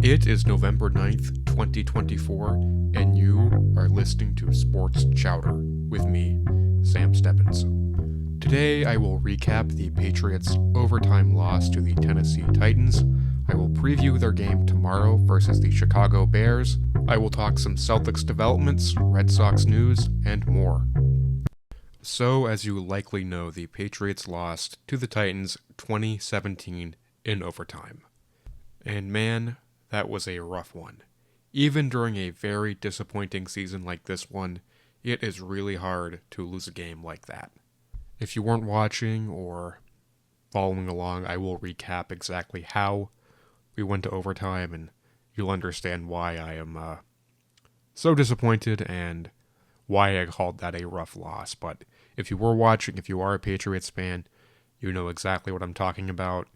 It is November 9th, 2024, and you are listening to Sports Chowder with me, Sam Stebbins. Today I will recap the Patriots' overtime loss to the Tennessee Titans. I will preview their game tomorrow versus the Chicago Bears. I will talk some Celtics developments, Red Sox news, and more. So, as you likely know, the Patriots lost to the Titans 2017 in overtime. And man, that was a rough one. Even during a very disappointing season like this one, it is really hard to lose a game like that. If you weren't watching or following along, I will recap exactly how we went to overtime, and you'll understand why I am so disappointed and why I called that a rough loss. But if you were watching, if you are a Patriots fan, you know exactly what I'm talking about.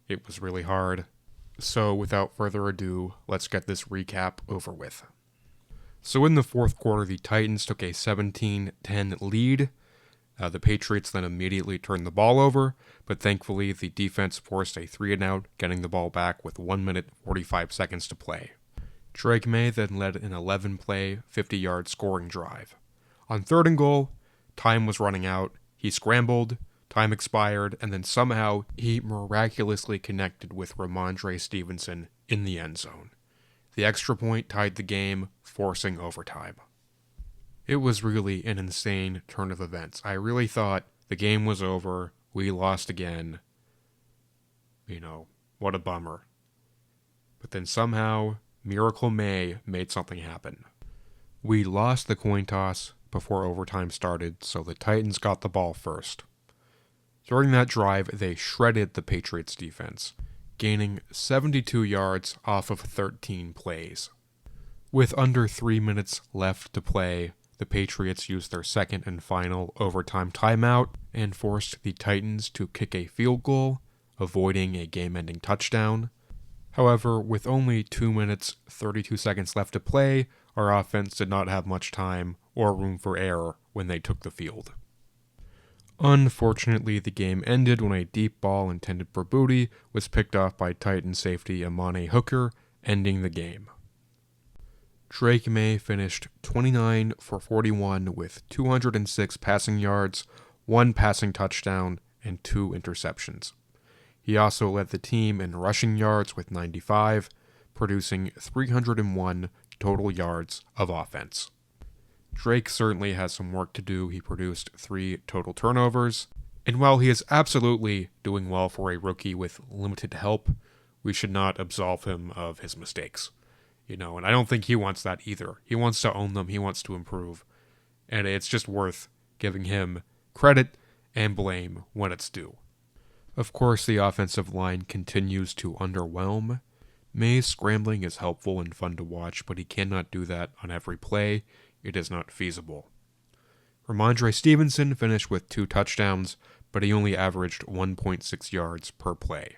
It was really hard. So without further ado, let's get this recap over with. So in the fourth quarter, the Titans took a 17-10 lead. The Patriots then immediately turned the ball over, but thankfully the defense forced a 3-and-out, getting the ball back with 1 minute 45 seconds to play. Drake May then led an 11-play, 50-yard scoring drive. On 3rd and goal, time was running out. He scrambled, time expired, and then somehow he miraculously connected with Ramondre Stevenson in the end zone. The extra point tied the game, forcing overtime. It was really an insane turn of events. I really thought the game was over, we lost again. What a bummer. But then somehow, Miracle May made something happen. We lost the coin toss before overtime started, so the Titans got the ball first. During that drive, they shredded the Patriots defense, gaining 72 yards off of 13 plays. With under 3 minutes left to play, the Patriots used their second and final overtime timeout and forced the Titans to kick a field goal, avoiding a game-ending touchdown. However, with only 2 minutes 32 seconds left to play, our offense did not have much time or room for error when they took the field. Unfortunately, the game ended when a deep ball intended for Booty was picked off by Titan safety Amani Hooker, ending the game. Drake May finished 29 for 41 with 206 passing yards, 1 passing touchdown, and 2 interceptions. He also led the team in rushing yards with 95, producing 301 total yards of offense. Drake certainly has some work to do. He produced 3 total turnovers, and while he is absolutely doing well for a rookie with limited help, we should not absolve him of his mistakes. And I don't think he wants that either. He wants to own them, he wants to improve, and it's just worth giving him credit and blame when it's due. Of course, the offensive line continues to underwhelm. May's scrambling is helpful and fun to watch, but he cannot do that on every play. It is not feasible. Ramondre Stevenson finished with 2 touchdowns, but he only averaged 1.6 yards per play.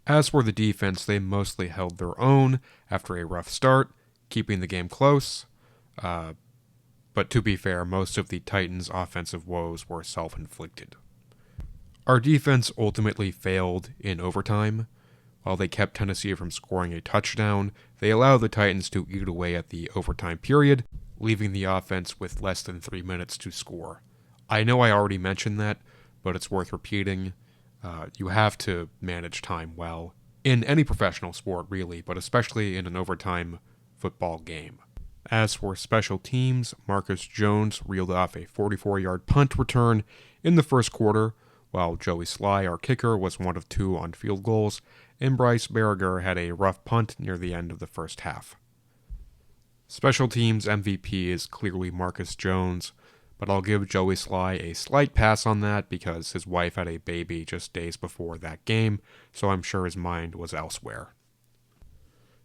As for the defense, they mostly held their own after a rough start, keeping the game close. But to be fair, most of the Titans' offensive woes were self-inflicted. Our defense ultimately failed in overtime. While they kept Tennessee from scoring a touchdown, they allowed the Titans to eat away at the overtime period, leaving the offense with less than 3 minutes to score. I know I already mentioned that, but it's worth repeating. You have to manage time well, in any professional sport really, but especially in an overtime football game. As for special teams, Marcus Jones reeled off a 44-yard punt return in the first quarter, while Joey Sly, our kicker, was 1 of 2 on field goals, and Bryce Berger had a rough punt near the end of the first half. Special teams MVP is clearly Marcus Jones, but I'll give Joey Sly a slight pass on that because his wife had a baby just days before that game, so I'm sure his mind was elsewhere.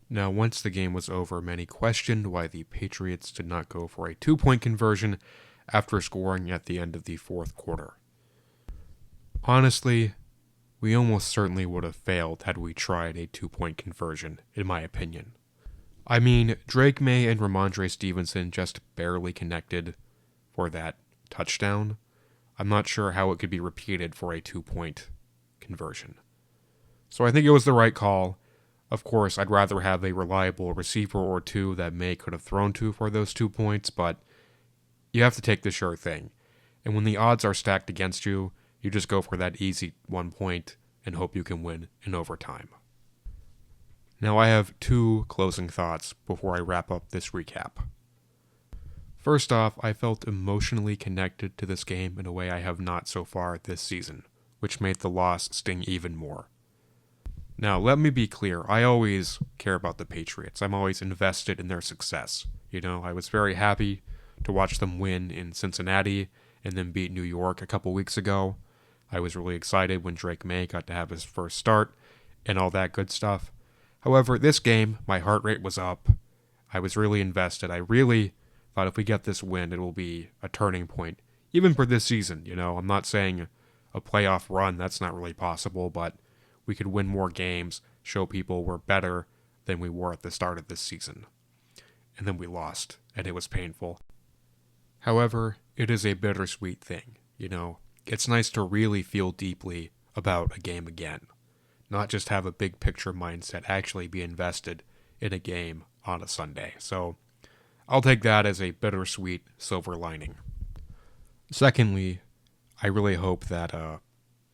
Now, once the game was over, many questioned why the Patriots did not go for a 2-point conversion after scoring at the end of the fourth quarter. Honestly, we almost certainly would have failed had we tried a 2-point conversion, in my opinion. I mean, Drake May and Ramondre Stevenson just barely connected for that touchdown. I'm not sure how it could be repeated for a 2-point conversion. So I think it was the right call. Of course, I'd rather have a reliable receiver or two that May could have thrown to for those 2 points, but you have to take the sure thing. And when the odds are stacked against you, you just go for that easy 1 point and hope you can win in overtime. Now I have 2 closing thoughts before I wrap up this recap. First off, I felt emotionally connected to this game in a way I have not so far this season, which made the loss sting even more. Now, let me be clear, I always care about the Patriots. I'm always invested in their success. I was very happy to watch them win in Cincinnati and then beat New York a couple weeks ago. I was really excited when Drake May got to have his first start and all that good stuff. However, this game, my heart rate was up. I was really invested. I really thought if we get this win, it will be a turning point, even for this season. I'm not saying a playoff run, that's not really possible, but we could win more games, show people we're better than we were at the start of this season. And then we lost, and it was painful. However, it is a bittersweet thing, It's nice to really feel deeply about a game again. Not just have a big picture mindset, actually be invested in a game on a Sunday. So I'll take that as a bittersweet silver lining. Secondly, I really hope that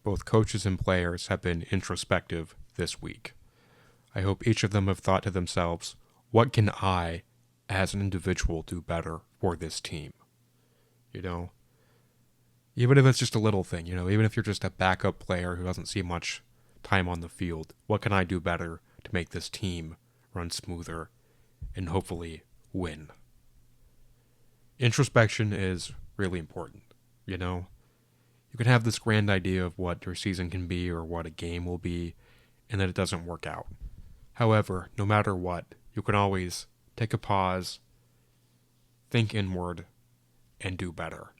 both coaches and players have been introspective this week. I hope each of them have thought to themselves, what can I, as an individual, do better for this team? Even if it's just a little thing, even if you're just a backup player who doesn't see much time on the field, what can I do better to make this team run smoother and hopefully win? Introspection is really important, You can have this grand idea of what your season can be or what a game will be, and then it doesn't work out. However, no matter what, you can always take a pause, think inward, and do better.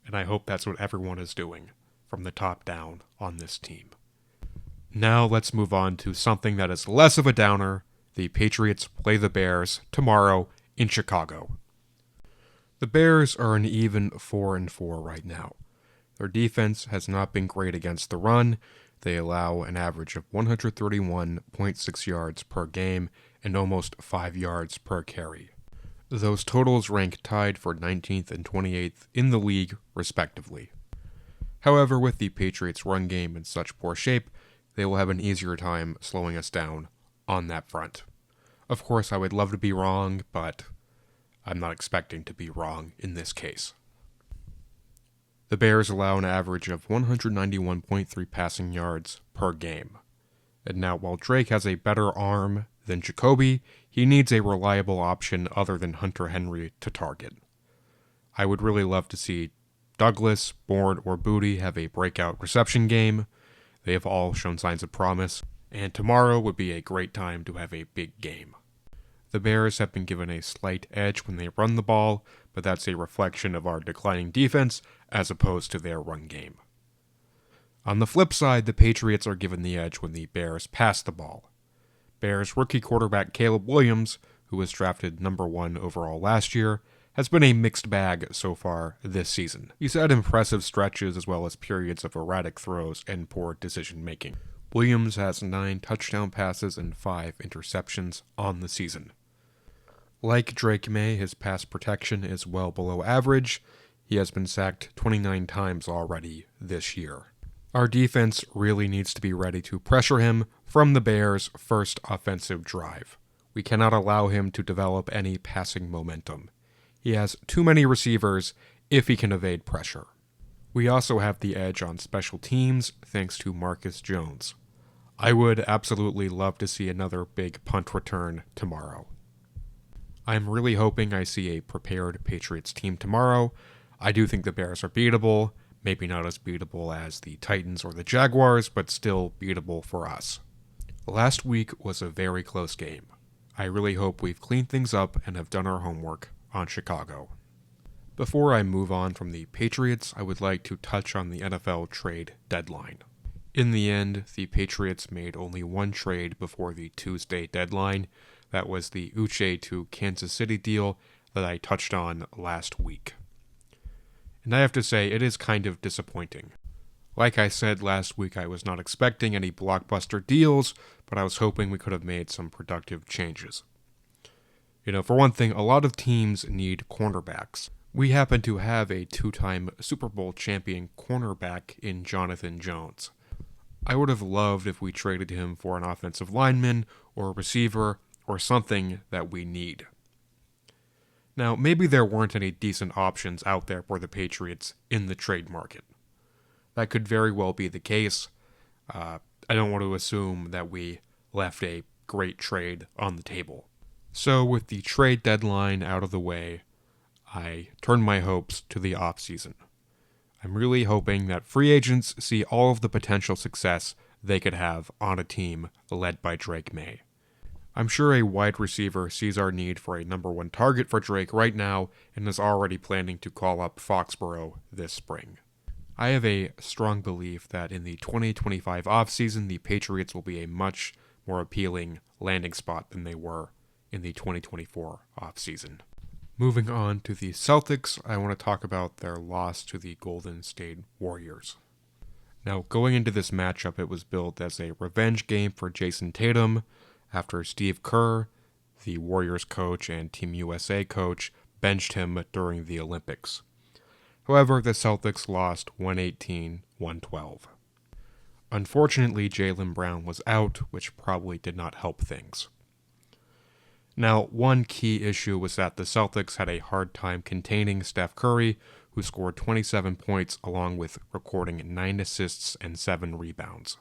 And I hope that's what everyone is doing, from the top down on this team. Now let's move on to something that is less of a downer. The Patriots play the Bears tomorrow in Chicago. The Bears are an even 4-4 right now. Their defense has not been great against the run. They allow an average of 131.6 yards per game and almost 5 yards per carry. Those totals rank tied for 19th and 28th in the league, respectively. However, with the Patriots' run game in such poor shape, they will have an easier time slowing us down on that front. Of course, I would love to be wrong, but I'm not expecting to be wrong in this case. The Bears allow an average of 191.3 passing yards per game. And now, while Drake has a better arm than Jacoby, he needs a reliable option other than Hunter Henry to target. I would really love to see Douglas, Bourne, or Booty have a breakout reception game. They have all shown signs of promise, and tomorrow would be a great time to have a big game. The Bears have been given a slight edge when they run the ball, but that's a reflection of our declining defense as opposed to their run game. On the flip side, the Patriots are given the edge when the Bears pass the ball. Bears rookie quarterback Caleb Williams, who was drafted number 1 overall last year, has been a mixed bag so far this season. He's had impressive stretches as well as periods of erratic throws and poor decision-making. Williams has 9 touchdown passes and 5 interceptions on the season. Like Drake May, his pass protection is well below average. He has been sacked 29 times already this year. Our defense really needs to be ready to pressure him from the Bears' first offensive drive. We cannot allow him to develop any passing momentum. He has too many receivers if he can evade pressure. We also have the edge on special teams thanks to Marcus Jones. I would absolutely love to see another big punt return tomorrow. I'm really hoping I see a prepared Patriots team tomorrow. I do think the Bears are beatable, maybe not as beatable as the Titans or the Jaguars, but still beatable for us. Last week was a very close game. I really hope we've cleaned things up and have done our homework on Chicago. Before I move on from the Patriots, I would like to touch on the NFL trade deadline. In the end, the Patriots made only one trade before the Tuesday deadline. That was the Uche to Kansas City deal that I touched on last week. And I have to say, it is kind of disappointing. Like I said last week, I was not expecting any blockbuster deals, but I was hoping we could have made some productive changes. For one thing, a lot of teams need cornerbacks. We happen to have a 2-time Super Bowl champion cornerback in Jonathan Jones. I would have loved if we traded him for an offensive lineman or a receiver or something that we need. Now, maybe there weren't any decent options out there for the Patriots in the trade market. That could very well be the case. I don't want to assume that we left a great trade on the table. So with the trade deadline out of the way, I turn my hopes to the offseason. I'm really hoping that free agents see all of the potential success they could have on a team led by Drake May. I'm sure a wide receiver sees our need for a number one target for Drake right now and is already planning to call up Foxborough this spring. I have a strong belief that in the 2025 offseason, the Patriots will be a much more appealing landing spot than they were in the 2024 offseason. Moving on to the Celtics, I want to talk about their loss to the Golden State Warriors. Now, going into this matchup, it was billed as a revenge game for Jason Tatum after Steve Kerr, the Warriors coach and Team USA coach, benched him during the Olympics. However, the Celtics lost 118-112. Unfortunately, Jaylen Brown was out, which probably did not help things. Now, one key issue was that the Celtics had a hard time containing Steph Curry, who scored 27 points along with recording 9 assists and 7 rebounds.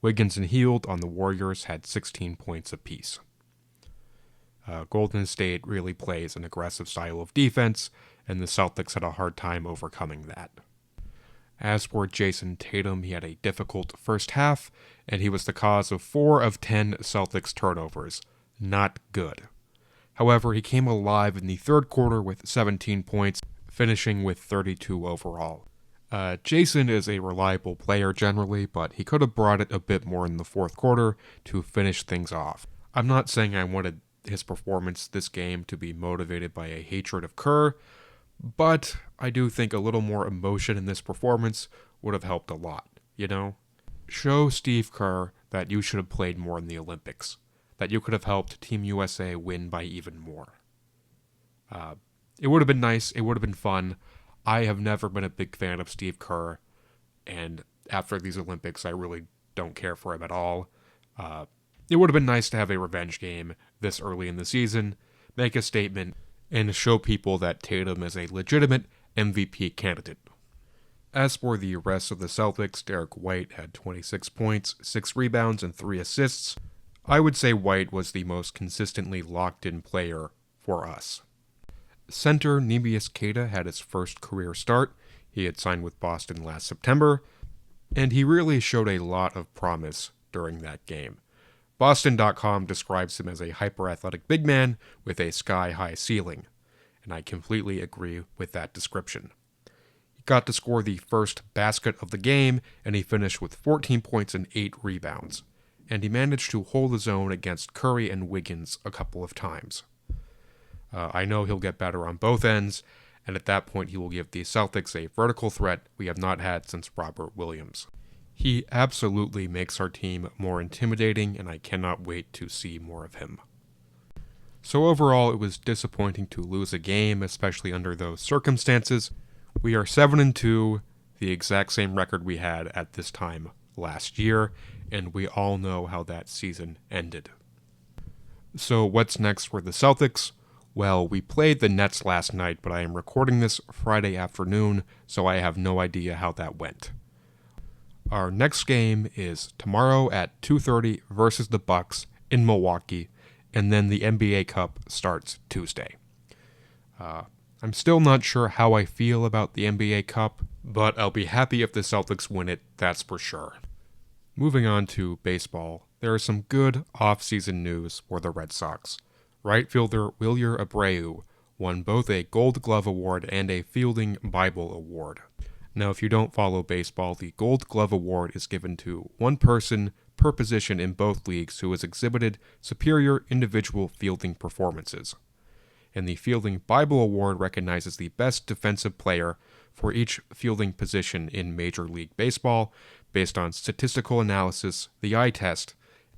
Wiggins and Hield on the Warriors had 16 points apiece. Golden State really plays an aggressive style of defense, and the Celtics had a hard time overcoming that. As for Jason Tatum, he had a difficult first half, and he was the cause of 4 of 10 Celtics turnovers. Not good. However, he came alive in the third quarter with 17 points, finishing with 32 overall. Jason is a reliable player generally, but he could have brought it a bit more in the fourth quarter to finish things off. I'm not saying I wanted his performance this game to be motivated by a hatred of Kerr, but I do think a little more emotion in this performance would have helped a lot, Show Steve Kerr that you should have played more in the Olympics, that you could have helped Team USA win by even more. It would have been nice, it would have been fun. I have never been a big fan of Steve Kerr, and after these Olympics, I really don't care for him at all. It would have been nice to have a revenge game this early in the season, make a statement, and show people that Tatum is a legitimate MVP candidate. As for the rest of the Celtics, Derek White had 26 points, 6 rebounds, and 3 assists. I would say White was the most consistently locked-in player for us. Center Neemias Queta had his first career start. He had signed with Boston last September, and he really showed a lot of promise during that game. Boston.com describes him as a hyper-athletic big man with a sky-high ceiling, and I completely agree with that description. He got to score the first basket of the game, and he finished with 14 points and 8 rebounds, and he managed to hold his own against Curry and Wiggins a couple of times. I know he'll get better on both ends, and at that point he will give the Celtics a vertical threat we have not had since Robert Williams. He absolutely makes our team more intimidating, and I cannot wait to see more of him. So overall, it was disappointing to lose a game, especially under those circumstances. We are 7-2, the exact same record we had at this time last year, and we all know how that season ended. So what's next for the Celtics? Well, we played the Nets last night, but I am recording this Friday afternoon, so I have no idea how that went. Our next game is tomorrow at 2:30 versus the Bucks in Milwaukee, and then the NBA Cup starts Tuesday. I'm still not sure how I feel about the NBA Cup, but I'll be happy if the Celtics win it, that's for sure. Moving on to baseball, there is some good off-season news for the Red Sox. Right fielder Wilyer Abreu won both a Gold Glove Award and a Fielding Bible Award. Now, if you don't follow baseball, the Gold Glove Award is given to one person per position in both leagues who has exhibited superior individual fielding performances. And the Fielding Bible Award recognizes the best defensive player for each fielding position in Major League Baseball based on statistical analysis, the eye test,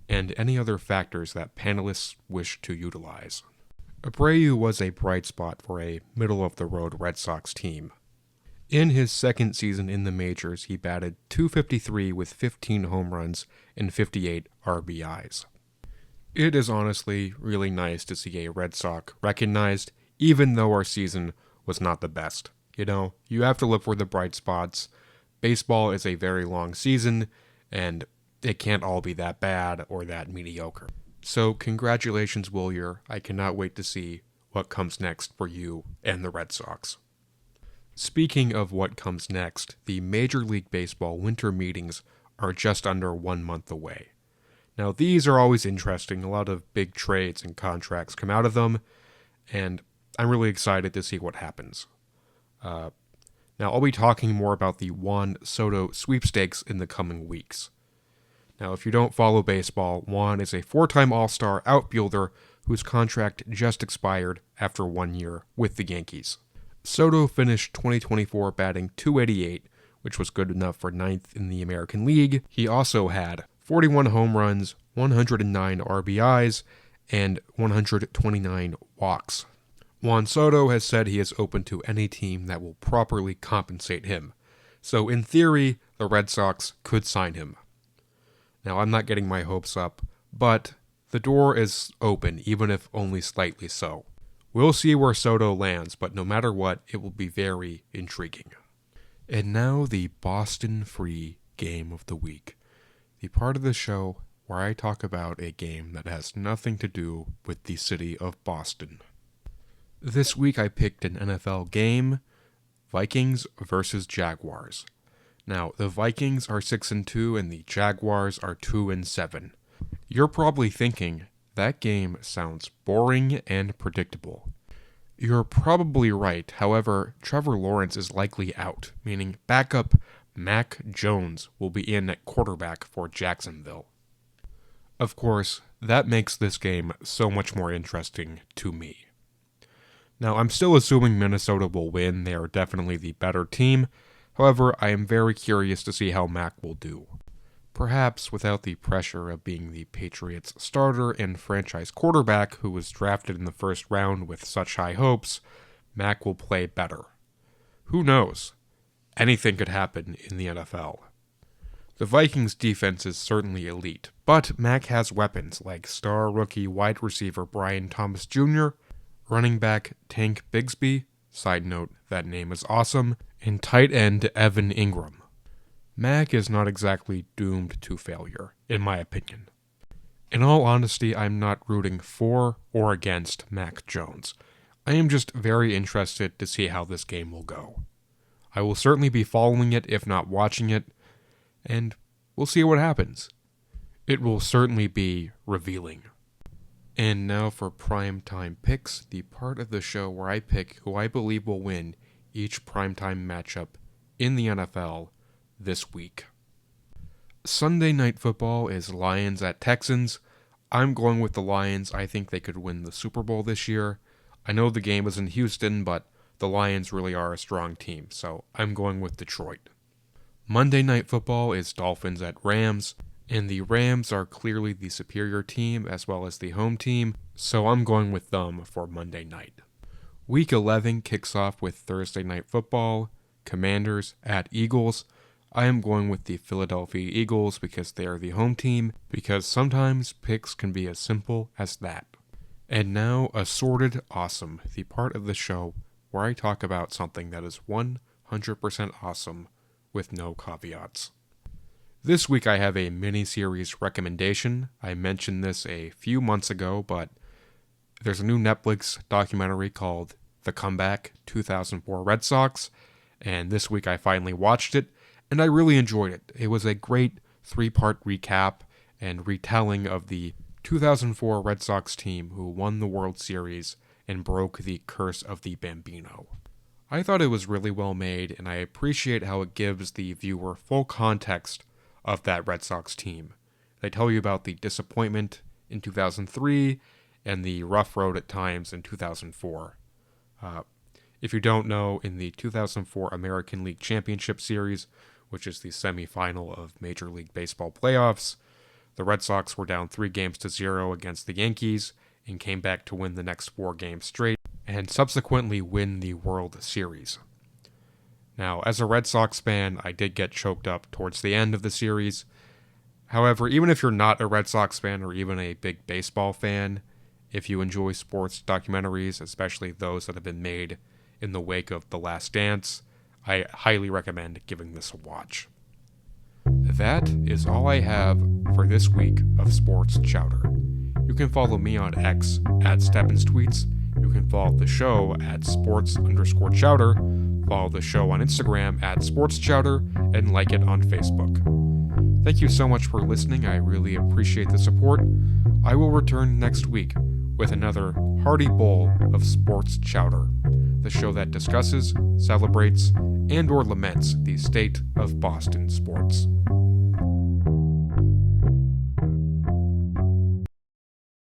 and any other factors that panelists wish to utilize. Abreu was a bright spot for a middle-of-the-road Red Sox team. In his second season in the majors, he batted .253 with 15 home runs and 58 RBIs. It is honestly really nice to see a Red Sox recognized, even though our season was not the best. You have to look for the bright spots. Baseball is a very long season, and it can't all be that bad or that mediocre. So congratulations, Wilyer. I cannot wait to see what comes next for you and the Red Sox. Speaking of what comes next, the Major League Baseball winter meetings are just under 1 month away. Now, these are always interesting. A lot of big trades and contracts come out of them, and I'm really excited to see what happens. Now, I'll be talking more about the Juan Soto sweepstakes in the coming weeks. Now, if you don't follow baseball, Juan is a 4-time All-Star outfielder whose contract just expired after 1 year with the Yankees. Soto finished 2024 batting .288, which was good enough for 9th in the American League. He also had 41 home runs, 109 RBIs, and 129 walks. Juan Soto has said he is open to any team that will properly compensate him. So in theory, the Red Sox could sign him. Now, I'm not getting my hopes up, but the door is open, even if only slightly so. We'll see where Soto lands, but no matter what, it will be very intriguing. And now the Boston Free Game of the Week, the part of the show where I talk about a game that has nothing to do with the city of Boston. This week I picked an NFL game, Vikings versus Jaguars. Now, the Vikings are 6-2 and the Jaguars are 2-7. You're probably thinking, that game sounds boring and predictable. You're probably right. However, Trevor Lawrence is likely out, meaning backup Mac Jones will be in at quarterback for Jacksonville. Of course, that makes this game so much more interesting to me. Now, I'm still assuming Minnesota will win. They are definitely the better team. However, I am very curious to see how Mac will do. Perhaps without the pressure of being the Patriots' starter and franchise quarterback who was drafted in the first round with such high hopes, Mac will play better. Who knows? Anything could happen in the NFL. The Vikings' defense is certainly elite, but Mac has weapons like star rookie wide receiver Brian Thomas Jr., running back Tank Bigsby, side note, that name is awesome, and tight end Evan Ingram. Mac is not exactly doomed to failure, in my opinion. In all honesty, I'm not rooting for or against Mac Jones. I am just very interested to see how this game will go. I will certainly be following it, if not watching it, and we'll see what happens. It will certainly be revealing. And now for primetime picks, the part of the show where I pick who I believe will win each primetime matchup in the NFL this week. Sunday Night Football is Lions at Texans. I'm going with the Lions. I think they could win the Super Bowl this year. I know the game is in Houston, but the Lions really are a strong team, so I'm going with Detroit. Monday Night Football is Dolphins at Rams, and the Rams are clearly the superior team as well as the home team, so I'm going with them for Monday night. Week 11 kicks off with Thursday Night Football, Commanders at Eagles. I am going with the Philadelphia Eagles because they are the home team, because sometimes picks can be as simple as that. And now, Assorted Awesome, the part of the show where I talk about something that is 100% awesome with no caveats. This week I have a mini-series recommendation. I mentioned this a few months ago, but there's a new Netflix documentary called The Comeback 2004 Red Sox, and this week I finally watched it, and I really enjoyed it. It was a great 3-part recap and retelling of the 2004 Red Sox team who won the World Series and broke the curse of the Bambino. I thought it was really well made, and I appreciate how it gives the viewer full context of that Red Sox team. They tell you about the disappointment in 2003 and the rough road at times in 2004. If you don't know, in the 2004 American League Championship Series, which is the semifinal of Major League Baseball playoffs, The Red Sox were down 3-0 against the Yankees and came back to win the next 4 games straight and subsequently win the World Series. Now, as a Red Sox fan, I did get choked up towards the end of the series. However, even if you're not a Red Sox fan or even a big baseball fan, if you enjoy sports documentaries, especially those that have been made in the wake of The Last Dance, I highly recommend giving this a watch. That is all I have for this week of Sports Chowder. You can follow me on X at StebbensTweets. You can follow the show at sports_chowder, follow the show on Instagram at SportsChowder, and like it on Facebook. Thank you so much for listening. I really appreciate the support. I will return next week with another hearty bowl of Sports Chowder, the show that discusses, celebrates, and/or laments the state of Boston sports.